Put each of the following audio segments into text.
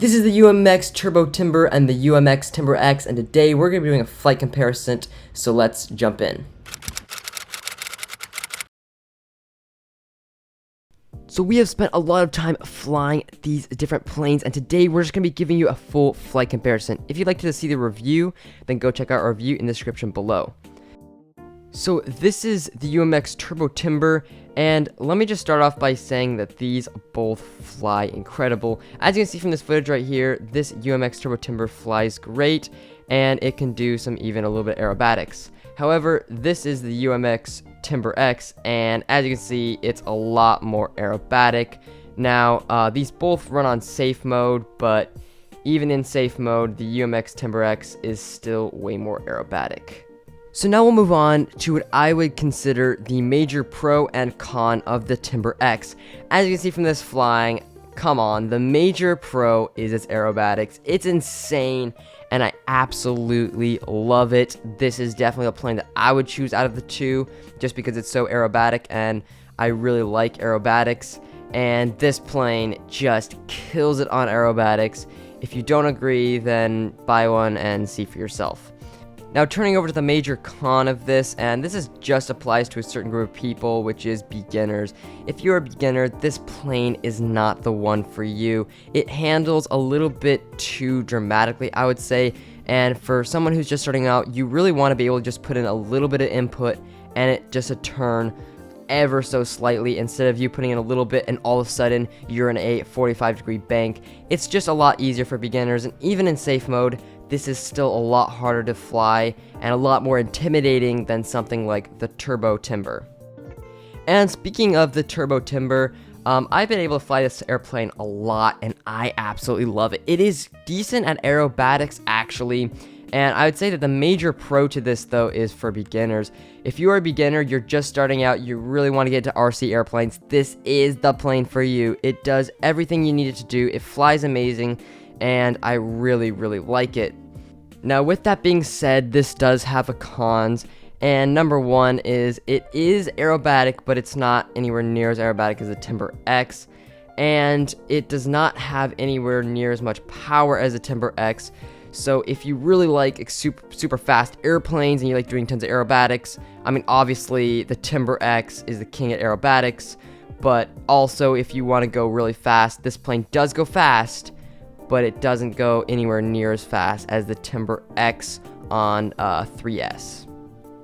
This is the UMX Turbo Timber and the UMX Timber X, and today we're going to be doing a flight comparison, so let's jump in. So we have spent a lot of time flying these different planes, and today we're just going to be giving you a full flight comparison. If you'd like to see the review, then go check out our review in the description below. So this is the UMX Turbo Timber, and let me just start off by saying that these both fly incredible. As you can see from this footage right here, this UMX Turbo Timber flies great, and it can do some even a little bit aerobatics. However, this is the UMX Timber X, and as you can see, it's a lot more aerobatic. Now, these both run on safe mode, but even in safe mode, the UMX Timber X is still way more aerobatic. So now we'll move on to what I would consider the major pro and con of the Timber X. As you can see from this flying, come on, the major pro is its aerobatics. It's insane, and I absolutely love it. This is definitely a plane that I would choose out of the two, just because it's so aerobatic, and I really like aerobatics. And this plane just kills it on aerobatics. If you don't agree, then buy one and see for yourself. Now, turning over to the major con of this, and this just applies to a certain group of people, which is beginners. If you're a beginner, this plane is not the one for you. It handles a little bit too dramatically, I would say, and for someone who's just starting out, you really want to be able to just put in a little bit of input, and it just a turn ever so slightly, instead of you putting in a little bit and all of a sudden you're in a 45-degree bank. It's just a lot easier for beginners, and even in safe mode, this is still a lot harder to fly and a lot more intimidating than something like the Turbo Timber. And speaking of the Turbo Timber, I've been able to fly this airplane a lot, and I absolutely love it. It is decent at aerobatics, actually, and I would say that the major pro to this, though, is for beginners. If you are a beginner, you're just starting out, you really want to get into RC airplanes, this is the plane for you. It does everything you need it to do, it flies amazing, and I really like it. Now, with that being said, this does have a cons, and number one is it is aerobatic, but it's not anywhere near as aerobatic as the Timber X, and it does not have anywhere near as much power as the Timber X. So if you really like super fast airplanes and you like doing tons of aerobatics, I mean, obviously the Timber X is the king at aerobatics, but also if you want to go really fast, this plane does go fast, but it doesn't go anywhere near as fast as the Timber X on 3S.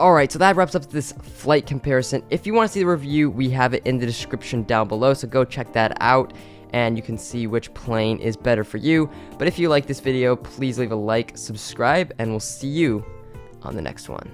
Alright, so that wraps up this flight comparison. If you want to see the review, we have it in the description down below, so go check that out, and you can see which plane is better for you. But if you like this video, please leave a like, subscribe, and we'll see you on the next one.